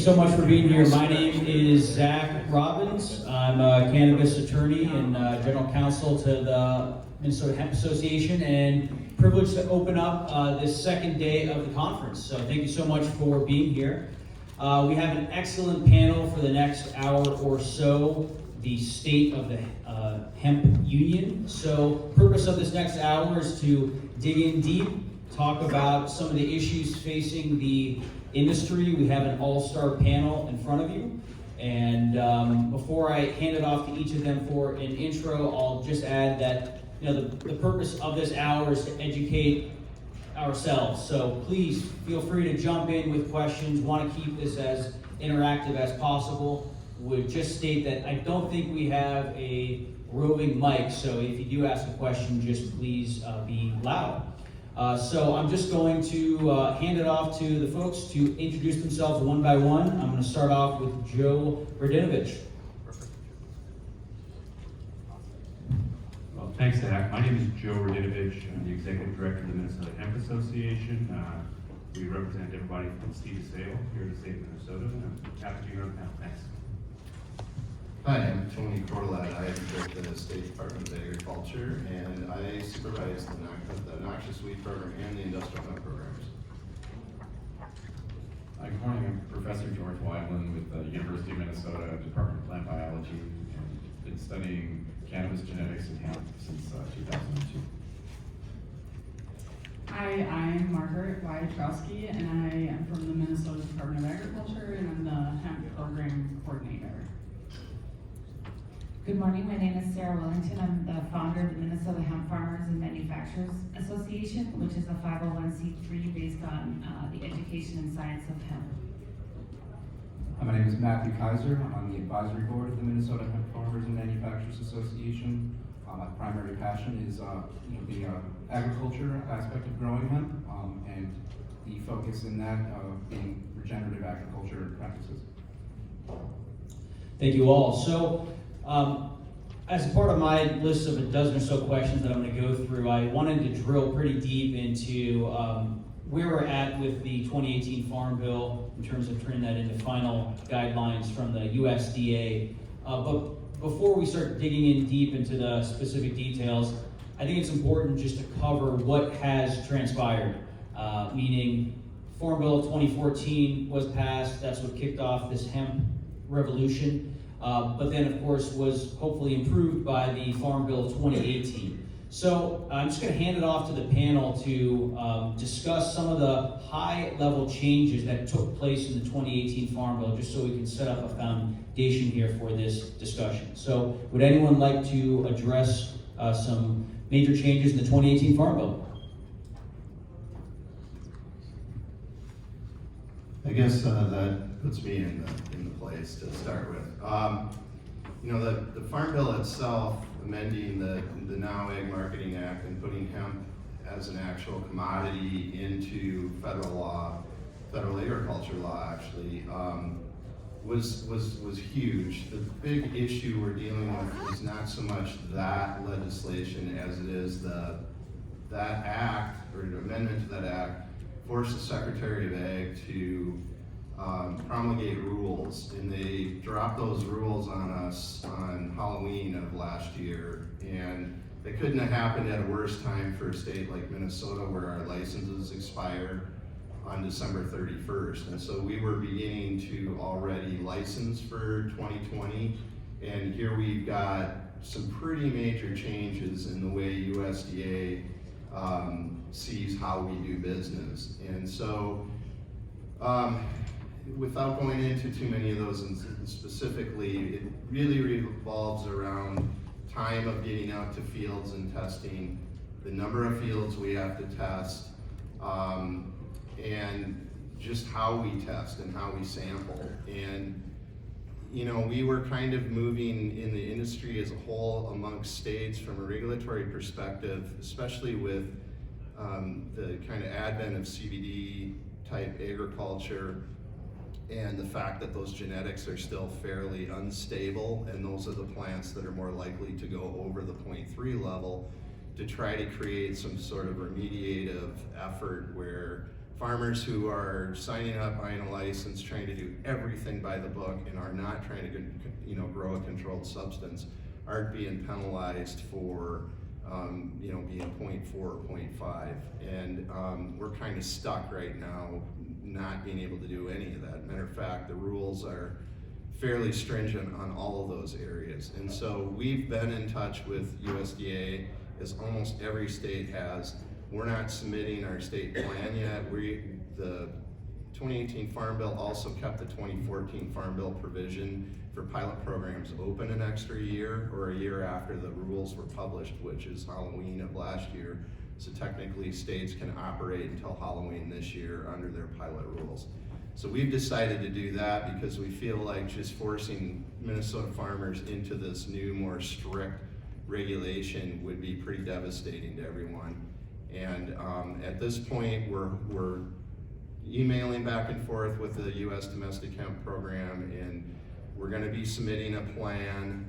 so much for being here. My name is Zach Robbins. I'm a cannabis attorney and general counsel to the Minnesota Hemp Association, and privileged to open up this second day of the conference. So thank you so much for being here. We have an excellent panel for the next hour or so, the state of the hemp union. So purpose of this next hour is to dig in deep, talk about some of the issues facing the industry. We have an all-star panel in front of you. And before I hand it off to each of them for an intro, I'll just add that the purpose of this hour is to educate ourselves. So please feel free to jump in with questions. Want to keep this as interactive as possible. Would just state that I don't think we have a roving mic, so if you do ask a question, just please be loud. So I'm just going to hand it off to the folks to introduce themselves one by one. I'm going to start off with Joe Radinovich. Well, thanks, Zach. My name is Joe Radinovich. I'm the Executive Director of the Minnesota Hemp Association. We represent everybody from seed to sale here in the state of Minnesota. I'm happy to be here now. Thanks. Hi, I'm Tony Cortilet. I work at the State Department of Agriculture, and I supervise the noxious weed program and the industrial hemp programs. Good morning, I'm Professor George Weidland with the University of Minnesota Department of Plant Biology, and been studying cannabis genetics and hemp since 2002. Hi, I'm Margaret Wiatrowski, and I am from the Minnesota Department of Agriculture, and I'm the hemp program coordinator. Good morning, my name is Sarah Wellington. I'm the founder of the Minnesota Hemp Farmers and Manufacturers Association, which is a 501c3 based on the education and science of hemp. My name is Matthew Kaiser. I'm on the advisory board of the Minnesota Hemp Farmers and Manufacturers Association. My primary passion is the agriculture aspect of growing hemp, and the focus in that being regenerative agriculture practices. Thank you all. So, as a part of my list of a dozen or so questions that I'm going to go through, I wanted to drill pretty deep into where we're at with the 2018 Farm Bill in terms of turning that into final guidelines from the USDA. But before we start digging in deep into the specific details, I think it's important just to cover what has transpired, meaning Farm Bill 2014 was passed. That's what kicked off this hemp revolution. But then, of course, was hopefully improved by the Farm Bill 2018. So I'm just going to hand it off to the panel to discuss some of the high-level changes that took place in the 2018 Farm Bill, just so we can set up a foundation here for this discussion. So would anyone like to address some major changes in the 2018 Farm Bill? I guess that puts me in the place to start with. The Farm Bill itself, amending the Now Ag Marketing Act and putting hemp as an actual commodity into federal law, federal agriculture law actually, was huge. The big issue we're dealing with is not so much that legislation as it is that act, or an amendment to that act, forced the Secretary of Ag to promulgate rules, and they dropped those rules on us on Halloween of last year, and it couldn't have happened at a worse time for a state like Minnesota, where our licenses expire on December 31st, and so we were beginning to already license for 2020, and here we've got some pretty major changes in the way USDA sees how we do business. And so without going into too many of those specifically, it really revolves around time of getting out to fields and testing, the number of fields we have to test, and just how we test and how we sample. And we were kind of moving in the industry as a whole amongst states from a regulatory perspective, especially with the kind of advent of CBD type agriculture, and the fact that those genetics are still fairly unstable, and those are the plants that are more likely to go over the 0.3 level, to try to create some sort of remediative effort where farmers who are signing up, buying a license, trying to do everything by the book and are not trying to, grow a controlled substance aren't being penalized for, being 0.4 or 0.5. And we're kind of stuck right now not being able to do any of that. Matter of fact, the rules are fairly stringent on all of those areas. And so we've been in touch with USDA, as almost every state has. We're not submitting our state plan yet. The 2018 Farm Bill also kept the 2014 Farm Bill provision for pilot programs open an extra year, or a year after the rules were published, which is Halloween of last year. So technically states can operate until Halloween this year under their pilot rules. So we've decided to do that because we feel like just forcing Minnesota farmers into this new, more strict regulation would be pretty devastating to everyone. And at this point, we're emailing back and forth with the U.S. Domestic Hemp Program, and we're going to be submitting a plan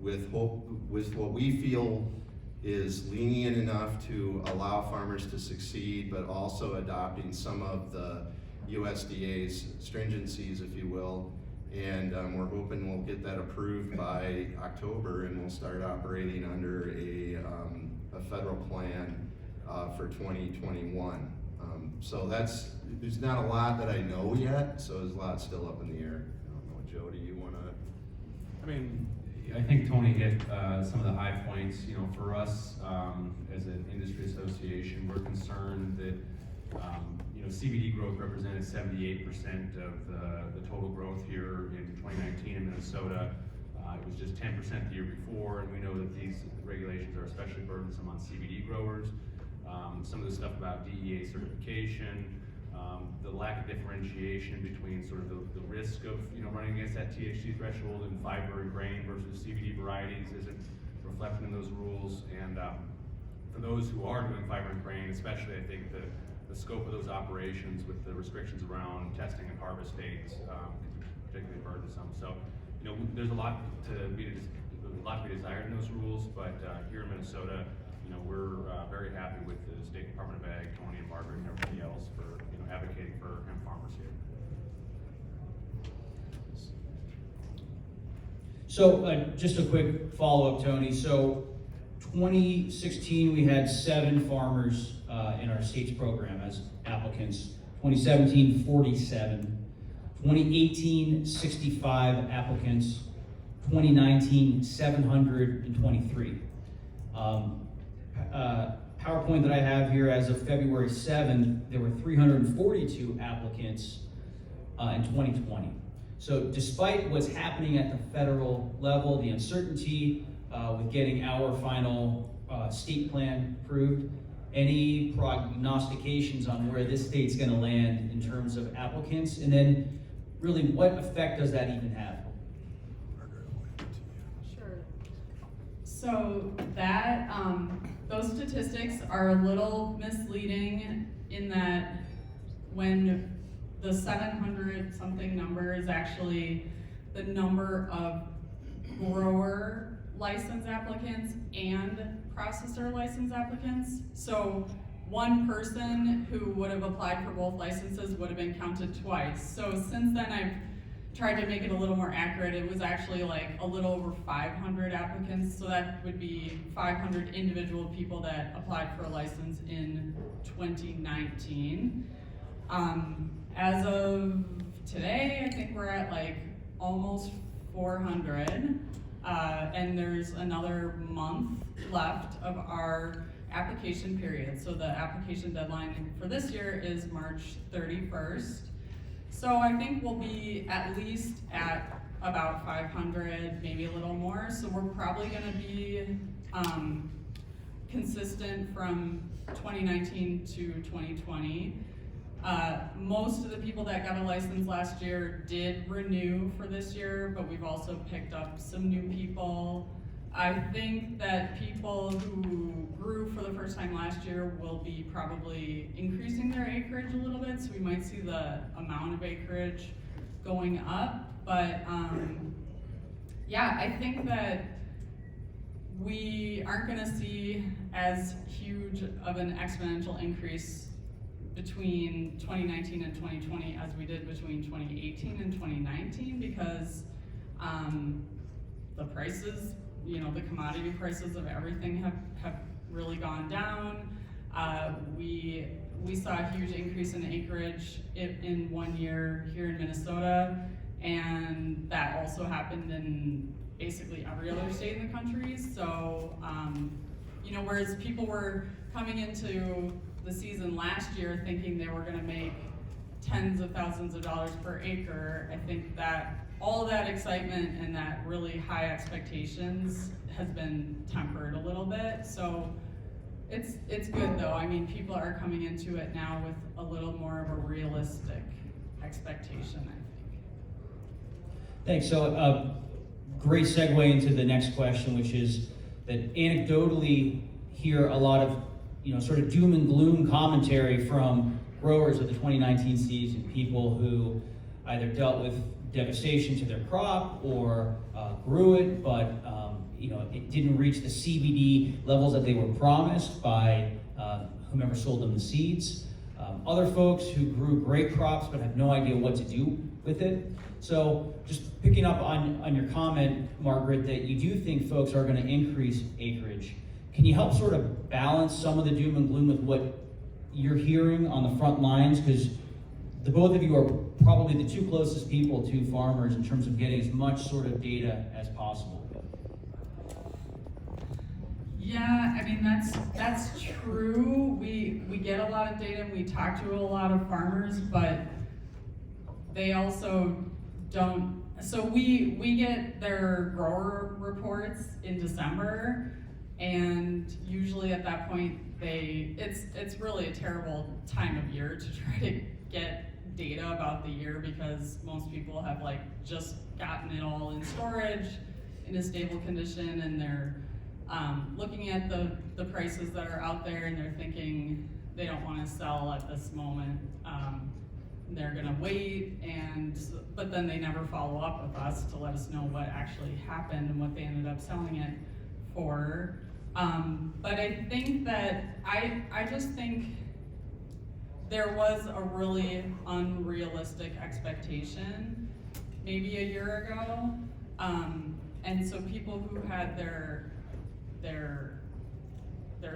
with what we feel is lenient enough to allow farmers to succeed, but also adopting some of the USDA's stringencies, if you will. And we're hoping we'll get that approved by October, and we'll start operating under a federal plan for 2021. So there's not a lot that I know yet, so there's a lot still up in the air. I don't know, Joe, do you want to? I mean, I think Tony hit some of the high points. For us as an industry association, we're concerned that CBD growth represented 78% of the total growth here in 2019 in Minnesota. It was just 10% the year before, and we know that these regulations are especially burdensome on CBD growers. Some of the stuff about DEA certification, the lack of differentiation between sort of the risk of running against that THC threshold in fiber and grain versus CBD varieties isn't reflected in those rules. And for those who are doing fiber and grain, especially, I think the scope of those operations with the restrictions around testing and harvest dates can be particularly burdensome. So, there's a lot to be desired in those rules, but here in Minnesota, we're very happy with the State Department of Ag, Tony and Margaret and everybody else for advocating for hemp farmers here. So just a quick follow-up, Tony. So 2016, we had 7 farmers in our state's program as applicants. 2017, 47. 2018, 65 applicants. 2019, 723. PowerPoint that I have here as of February 7th, there were 342 applicants in 2020. So despite what's happening at the federal level, the uncertainty with getting our final state plan approved, any prognostications on where this state's going to land in terms of applicants, and then really what effect does that even have? Sure. So that those statistics are a little misleading in that when the 700 something number is actually the number of grower license applicants and processor license applicants. So one person who would have applied for both licenses would have been counted twice. So since then I've tried to make it a little more accurate. It was actually like a little over 500 applicants. So that would be 500 individual people that applied for a license in 2019. As of today, I think we're at like almost 400. And there's another month left of our application period. So the application deadline for this year is March 31st. So I think we'll be at least at about 500, maybe a little more. So we're probably gonna be consistent from 2019 to 2020. Most of the people that got a license last year did renew for this year, but we've also picked up some new people. I think that people who grew for the first time last year will be probably increasing their acreage a little bit, so we might see the amount of acreage going up. But yeah, I think that we aren't gonna see as huge of an exponential increase between 2019 and 2020 as we did between 2018 and 2019 because the prices, the commodity prices of everything have really gone down. We saw a huge increase in acreage in 1 year here in Minnesota, and that also happened in basically every other state in the country. So, whereas people were coming into the season last year thinking they were gonna make tens of thousands of dollars per acre, I think that all of that excitement and that really high expectations has been tempered a little bit. So it's good though. I mean, people are coming into it now with a little more of a realistic expectation, I think. Thanks. So great segue into the next question, which is that anecdotally hear a lot of sort of doom and gloom commentary from growers of the 2019 season, people who either dealt with devastation to their crop or grew it, but it didn't reach the CBD levels that they were promised by whomever sold them the seeds. Other folks who grew great crops but have no idea what to do with it. So just picking up on your comment, Margaret, that you do think folks are going to increase acreage. Can you help sort of balance some of the doom and gloom with what you're hearing on the front lines? Because the both of you are probably the two closest people to farmers in terms of getting as much sort of data as possible. Yeah, I mean, that's true. We get a lot of data and we talk to a lot of farmers, but they also don't. So we get their grower reports in December, and usually at that point it's really a terrible time of year to try to get data about the year because most people have just gotten it all in storage in a stable condition, and they're looking at the prices that are out there, and they're thinking they don't want to sell at this moment. They're gonna wait, but then they never follow up with us to let us know what actually happened and what they ended up selling it for. But I think that I just think there was a really unrealistic expectation maybe a year ago, and so people who had their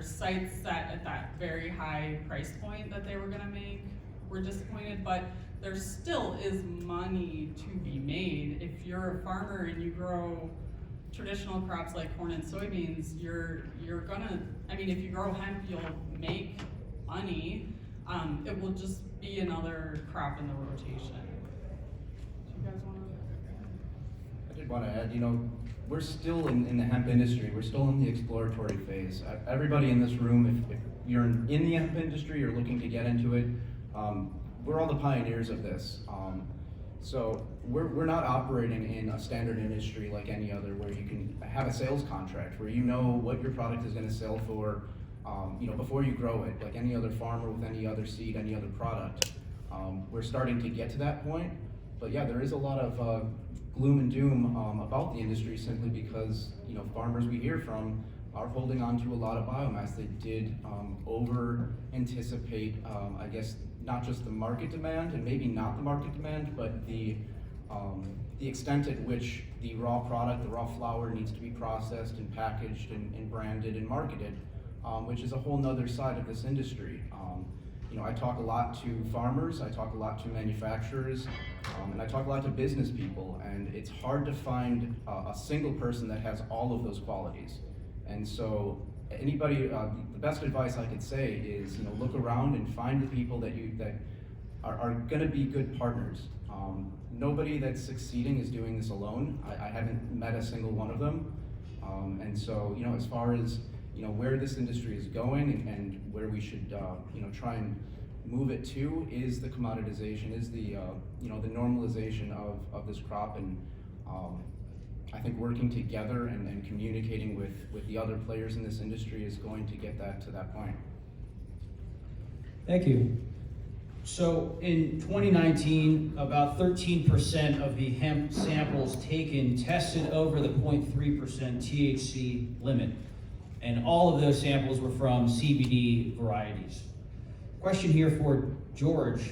sights set at that very high price point that they were gonna make were disappointed, but there still is money to be made. If you're a farmer and you grow traditional crops like corn and soybeans, you're gonna, if you grow hemp, you'll make money. It will just be another crop in the rotation. Do you guys wanna? I did want to add, we're still in the hemp industry. We're still in the exploratory phase. Everybody in this room, if you're in the hemp industry or looking to get into it, we're all the pioneers of this. So we're not operating in a standard industry like any other, where you can have a sales contract, where you know what your product is going to sell for, before you grow it, like any other farmer with any other seed, any other product. We're starting to get to that point, but yeah, there is a lot of gloom and doom about the industry, simply because farmers we hear from are holding on to a lot of biomass. They did over anticipate, I guess, not just the market demand, and maybe not the market demand, but the extent at which the raw product, the raw flour, needs to be processed and packaged and branded and marketed, which is a whole nother side of this industry. I talk a lot to farmers, I talk a lot to manufacturers, and I talk a lot to business people, and it's hard to find a single person that has all of those qualities. And so anybody, the best advice I could say is, look around and find the people that are gonna be good partners. Nobody that's succeeding is doing this alone. I haven't met a single one of them. And so, as far as, where this industry is going and where we should, try and move it to, is the commoditization, is the, the normalization of this crop. And I think working together and communicating with the other players in this industry is going to get that to that point. Thank you. So in 2019, about 13% of the hemp samples taken tested over the 0.3% THC limit. And all of those samples were from CBD varieties. question here for George.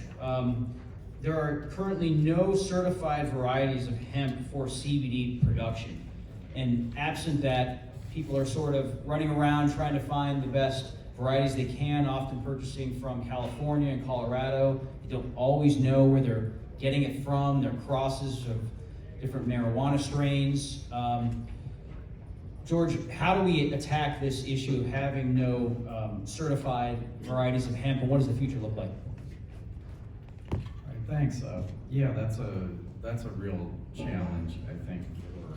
There are currently no certified varieties of hemp for CBD production. And absent that, people are sort of running around trying to find the best varieties they can, often purchasing from California and Colorado. They don't always know where they're getting it from. They're crosses of different marijuana strains. George, how do we attack this issue of having no certified varieties of hemp, and what does the future look like? All right, thanks. Yeah, that's a real challenge, I think, for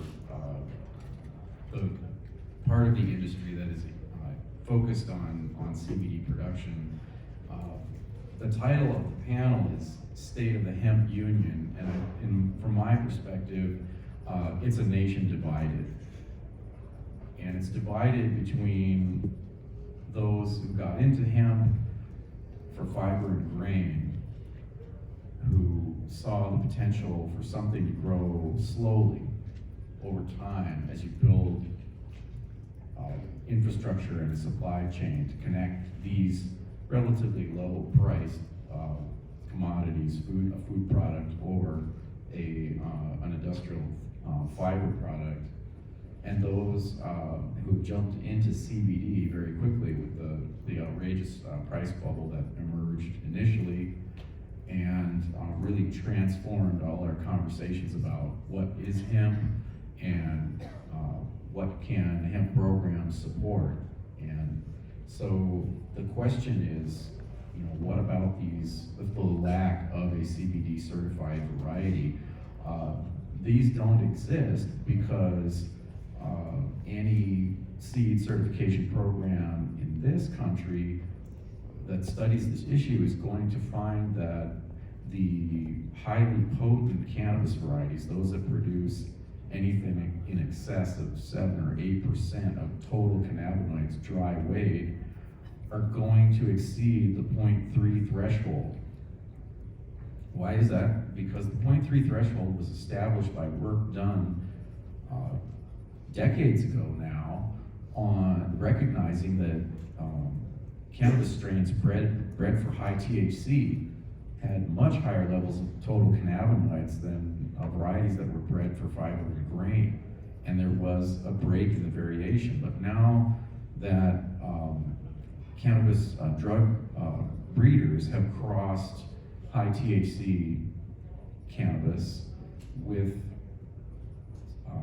the part of the industry that is focused on CBD production. The title of the panel is State of the Hemp Union, and from my perspective, it's a nation divided. And it's divided between those who got into hemp for fiber and grain, who saw the potential for something to grow slowly over time as you build infrastructure and a supply chain to connect these relatively low-priced commodities, a food product, or an industrial fiber product, and those who jumped into CBD very quickly with the outrageous price bubble that emerged initially, and really transformed all our conversations about what is hemp and what can hemp programs support. And so the question is, what about the lack of a CBD certified variety? These don't exist because any seed certification program in this country that studies this issue is going to find that the highly potent cannabis varieties, those that produce anything in excess of 7 or 8% of total cannabinoids dry weight, are going to exceed the 0.3 threshold. Why is that? Because the 0.3 threshold was established by work done decades ago now on recognizing that cannabis strains bred for high THC had much higher levels of total cannabinoids than varieties that were bred for fiber and grain, and there was a break in the variation. But now that cannabis drug breeders have crossed high THC cannabis with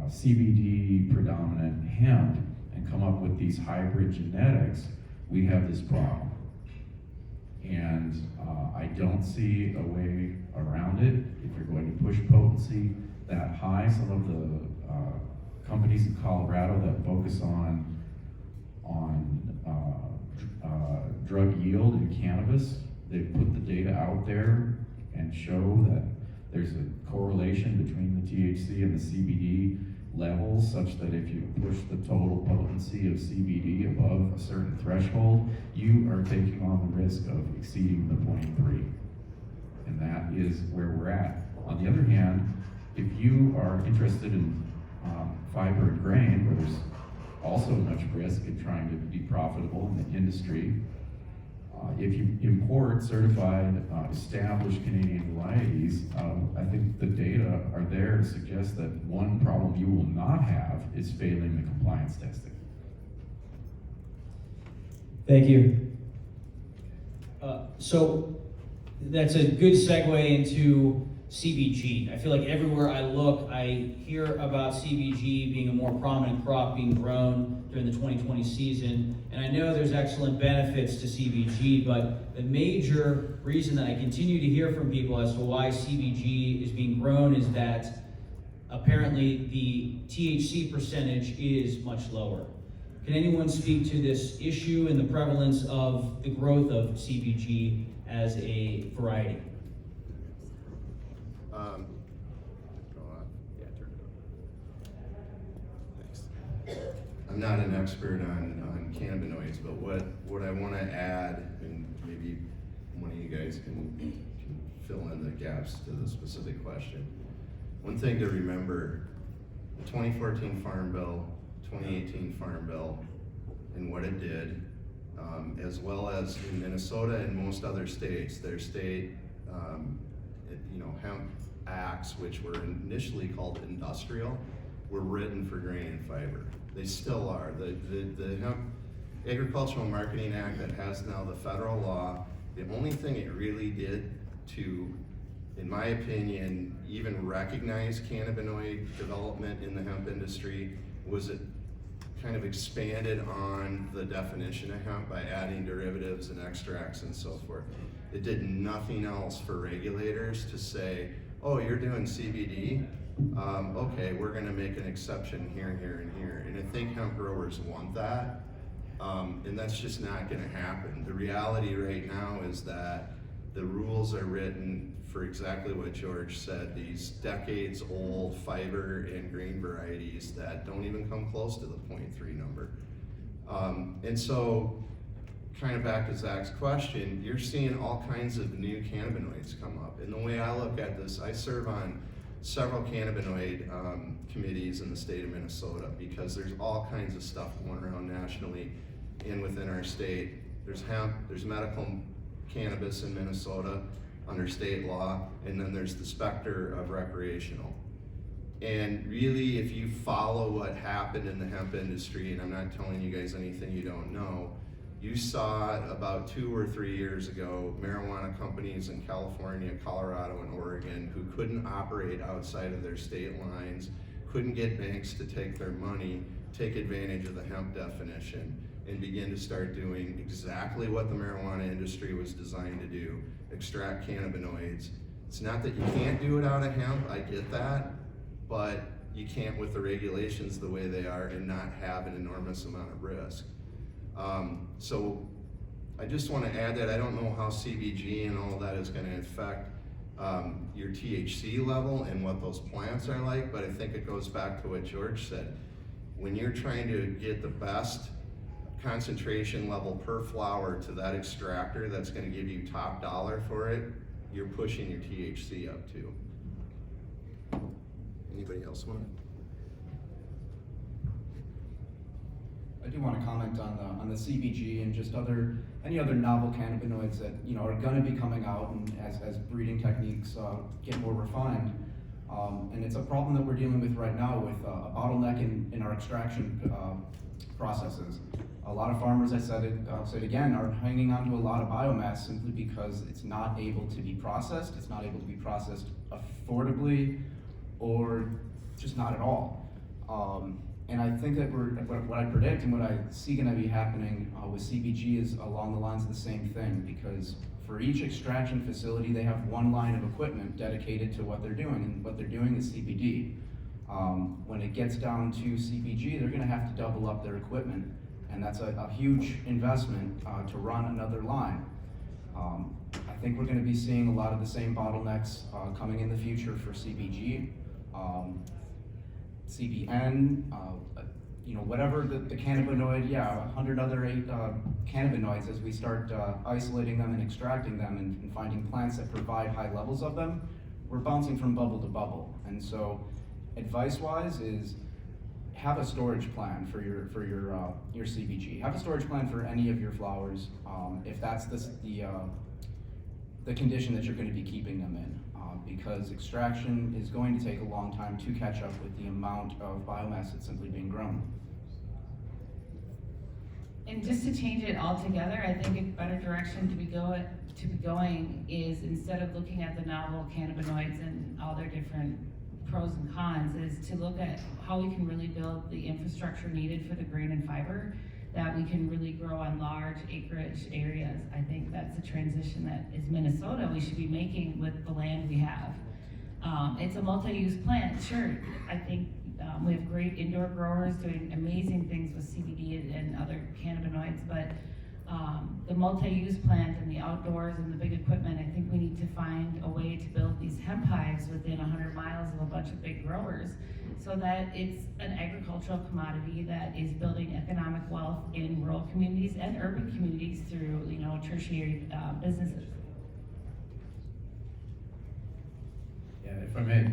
CBD predominant hemp and come up with these hybrid genetics, we have this problem. And I don't see a way around it. If you're going to push potency that high, some of the companies in Colorado that focus on drug yield in cannabis, they put the data out there and show that there's a correlation between the THC and the CBD levels, such that if you push the total potency of CBD above a certain threshold, you are taking on the risk of exceeding the 0.3. And that is where we're at. On the other hand, if you are interested in fiber and grain, where there's also much risk in trying to be profitable in the industry, if you import certified, established Canadian varieties, I think the data are there to suggest that one problem you will not have is failing the compliance testing. Thank you. So that's a good segue into CBG. I feel like everywhere I look, I hear about CBG being a more prominent crop being grown during the 2020 season. And I know there's excellent benefits to CBG, but the major reason that I continue to hear from people as to why CBG is being grown is that apparently the THC percentage is much lower. Can anyone speak to this issue and the prevalence of the growth of CBG as a variety? I'm not an expert on cannabinoids, but what I want to add, and maybe one of you guys can fill in the gaps to the specific question. One thing to remember, the 2014 Farm Bill, 2018 Farm Bill, and what it did, as well as in Minnesota and most other states. Their state, hemp acts, which were initially called industrial, were written for grain and fiber. They still are. The Hemp Agricultural Marketing Act that has now the federal law, the only thing it really did to, in my opinion, even recognize cannabinoid development in the hemp industry was it kind of expanded on the definition of hemp by adding derivatives and extracts and so forth. It did nothing else for regulators to say, oh, you're doing CBD? Okay, we're gonna make an exception here, here, and here. And I think hemp growers want that, and that's just not gonna happen. The reality right now is that the rules are written for exactly what George said, these decades-old fiber and grain varieties that don't even come close to the 0.3 number. And so, kind of back to Zach's question, you're seeing all kinds of new cannabinoids come up. And the way I look at this, I serve on several cannabinoid committees in the state of Minnesota because there's all kinds of stuff going around nationally and within our state. There's hemp, there's medical cannabis in Minnesota under state law, and then there's the specter of recreational. And really, if you follow what happened in the hemp industry, and I'm not telling you guys anything you don't know, you saw about 2 or 3 years ago, marijuana companies in California, Colorado, and Oregon who couldn't operate outside of their state lines, couldn't get banks to take their money, take advantage of the hemp definition, and begin to start doing exactly what the marijuana industry was designed to do, extract cannabinoids. It's not that you can't do it out of hemp, I get that, but you can't with the regulations the way they are and not have an enormous amount of risk. So I just want to add that I don't know how CBG and all that is going to affect your THC level and what those plants are like, but I think it goes back to what George said. When you're trying to get the best concentration level per flower to that extractor that's going to give you top dollar for it, you're pushing your THC up too. Anybody else want to? I do want to comment on the CBG and just any other novel cannabinoids that are going to be coming out, and as breeding techniques get more refined. And it's a problem that we're dealing with right now with a bottleneck in our extraction processes. A lot of farmers, I'll say it again, are hanging on to a lot of biomass simply because it's not able to be processed. It's not able to be processed affordably, or just not at all. And I think that what I predict and what I see going to be happening with CBG is along the lines of the same thing, because for each extraction facility, they have one line of equipment dedicated to what they're doing, and what they're doing is CBD. When it gets down to CBG, they're going to have to double up their equipment, and that's a huge investment to run another line. I think we're going to be seeing a lot of the same bottlenecks coming in the future for CBG. CBN, whatever the cannabinoid, 100 other cannabinoids, as we start isolating them and extracting them and finding plants that provide high levels of them, we're bouncing from bubble to bubble. And so, advice-wise is have a storage plan for your CBG. Have a storage plan for any of your flowers, if that's the condition that you're going to be keeping them in. Because extraction is going to take a long time to catch up with the amount of biomass that's simply being grown. And just to change it altogether, I think a better direction to be going is, instead of looking at the novel cannabinoids and all their different pros and cons, is to look at how we can really build the infrastructure needed for the grain and fiber that we can really grow on large acreage areas. I think that's a transition that is Minnesota we should be making with the land we have. It's a multi-use plant, sure. I think we have great indoor growers doing amazing things with CBD and other cannabinoids, but the multi-use plant and the outdoors and the big equipment, I think we need to find a way to build these hemp hives within 100 miles of a bunch of big growers, so that it's an agricultural commodity that is building economic wealth in rural communities and urban communities through, tertiary businesses. Yeah, if I may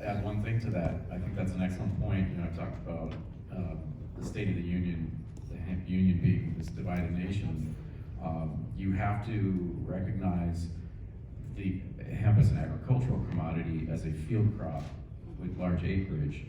add one thing to that, I think that's an excellent point. I've talked about the State of the Union the hemp union being this divided nation, you have to recognize the hemp as an agricultural commodity, as a field crop with large acreage,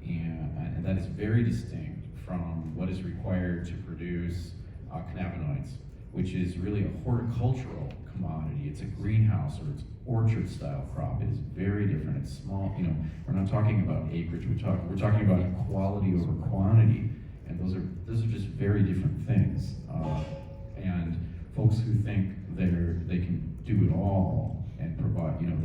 and that is very distinct from what is required to produce cannabinoids, which is really a horticultural commodity. It's a greenhouse or it's orchard style crop. It is very different. It's small. You know, we're not talking about acreage. We're talking about quality over quantity, and those are just very different things. And folks who think they can do it all and provide, you know,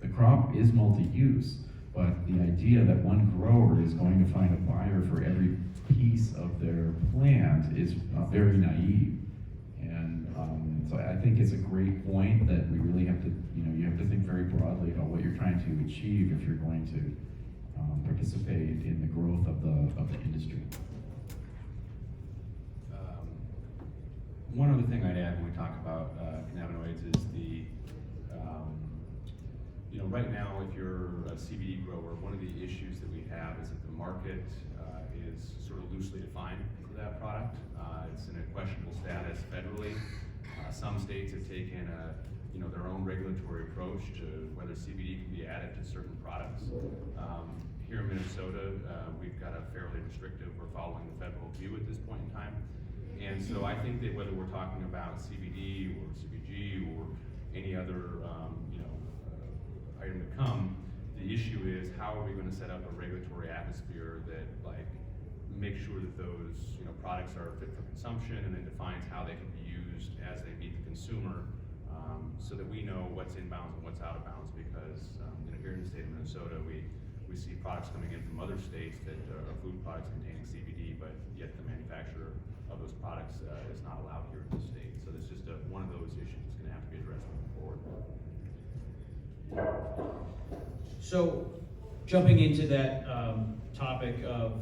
the crop is multi-use, but the idea that one grower is going to find a buyer for every piece of their plant is very naive. And so I think it's a great point that we really have to, you know, you have to think very broadly about what you're trying to achieve if you're going to participate in the growth of the industry. One other thing I'd add when we talk about cannabinoids is you know, right now, if you're a CBD grower, one of the issues that we have is that the market is sort of loosely defined for that product. It's in a questionable status federally. Some states have taken you know, their own regulatory approach to whether CBD can be added to certain products. Here in Minnesota, we've got a fairly restrictive, we're following the federal view at this point in time. And so I think that whether we're talking about CBD or CBG or any other you know, item to come, the issue is how are we going to set up a regulatory atmosphere that like makes sure that those, you know, products are fit for consumption and then defines how they can be used as they meet the consumer, so that we know what's in bounds and what's out of bounds. Because you know, here in the state of Minnesota, we see products coming in from other states that are food products containing CBD, but yet the manufacturer of those products is not allowed here in the state. So that's just one of those issues that's going to have to be addressed moving forward. So, jumping into that topic of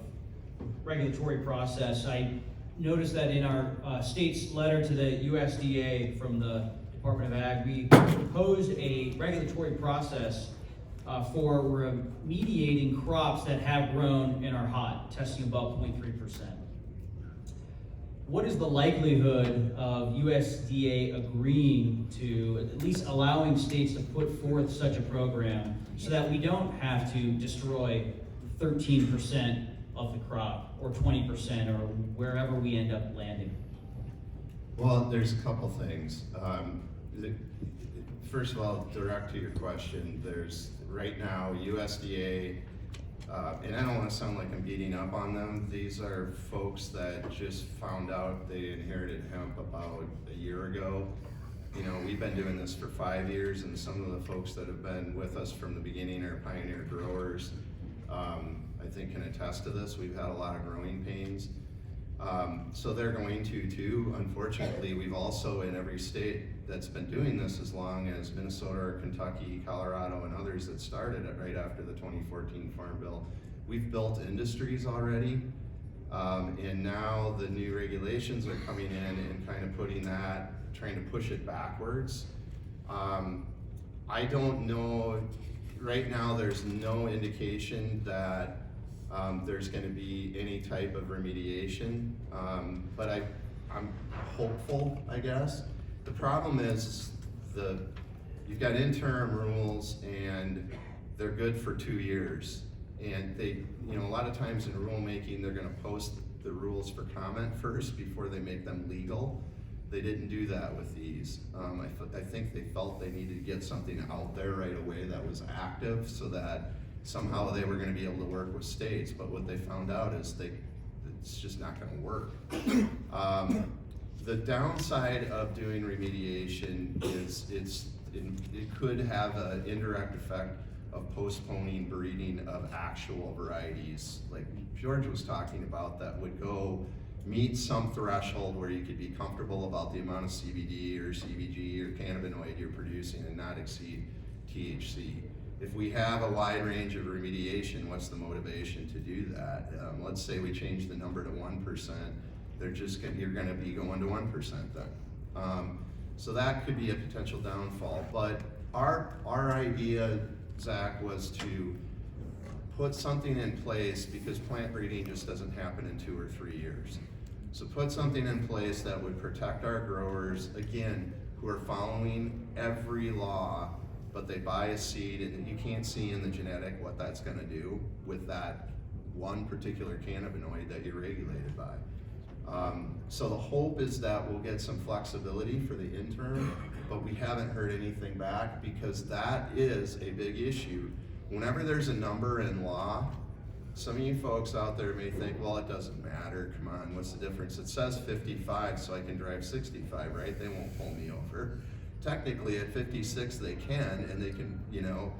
regulatory process, I noticed that in our state's letter to the USDA from the Department of Ag, we proposed a regulatory process for remediating crops that have grown and are hot, testing above 0.3%. What is the likelihood of USDA agreeing to at least allowing states to put forth such a program so that we don't have to destroy 13% of the crop or 20% or wherever we end up landing? Well, there's a couple things. First of all, direct to your question, there's right now USDA, and I don't want to sound like I'm beating up on them. These are folks that just found out they inherited hemp about a year ago. You know, we've been doing this for 5 years, and some of the folks that have been with us from the beginning are pioneer growers. I think can attest to this. We've had a lot of growing pains. So they're going to too. Unfortunately, we've also in every state that's been doing this as long as Minnesota or Kentucky, Colorado, and others that started it right after the 2014 Farm Bill, we've built industries already. And now the new regulations are coming in and kind of putting that, trying to push it backwards. I don't know, right now there's no indication that there's going to be any type of remediation, but I'm hopeful, I guess. The problem is you've got interim rules and they're good for 2 years. And they, you know, a lot of times in rulemaking, they're going to post the rules for comment first before they make them legal. They didn't do that with these. I think they felt they needed to get something out there right away that was active so that somehow they were going to be able to work with states. But what they found out is it's just not going to work. The downside of doing remediation is it could have an indirect effect of postponing breeding of actual varieties, like George was talking about, that would go meet some threshold where you could be comfortable about the amount of CBD or CBG or cannabinoid you're producing and not exceed THC. If we have a wide range of remediation, what's the motivation to do that? Let's say we change the number to 1%, you're gonna be going to 1% then. So that could be a potential downfall, but our idea, Zach, was to put something in place because plant breeding just doesn't happen in 2 or 3 years. So put something in place that would protect our growers, again, who are following every law, but they buy a seed and you can't see in the genetic what that's gonna do with that one particular cannabinoid that you're regulated by. So the hope is that we'll get some flexibility for the interim, but we haven't heard anything back because that is a big issue. Whenever there's a number in law, some of you folks out there may think, well, it doesn't matter, come on, what's the difference? It says 55, so I can drive 65, right? They won't pull me over. Technically, at 56, they can, and they can, you know,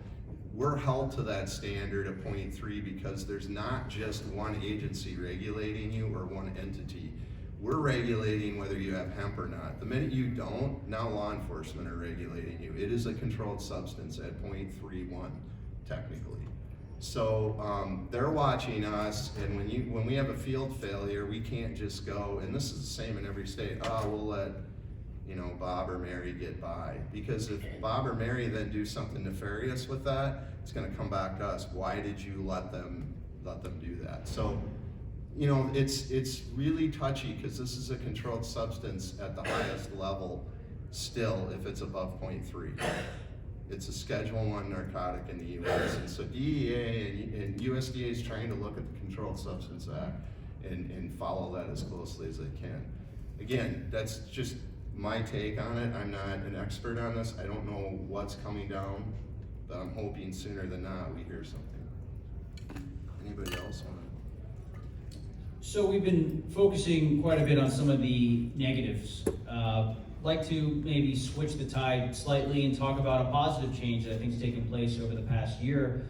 we're held to that standard of 0.3 because there's not just one agency regulating you or one entity. We're regulating whether you have hemp or not. The minute you don't, now law enforcement are regulating you. It is a controlled substance at 0.31, technically. So they're watching us, and when we have a field failure, we can't just go, and this is the same in every state, oh, we'll let, you know, Bob or Mary get by. Because if Bob or Mary then do something nefarious with that, it's gonna come back to us. Why did you let them do that? So, you know, it's really touchy because this is a controlled substance at the highest level still if it's above 0.3. It's a Schedule I narcotic in the US, and so DEA and USDA is trying to look at the Controlled Substance Act and follow that as closely as they can. Again, that's just my take on it. I'm not an expert on this. I don't know what's coming down, but I'm hoping sooner than not we hear something. Anybody else want to? So we've been focusing quite a bit on some of the negatives. Like to maybe switch the tide slightly and talk about a positive change that I think has taken place over the past year.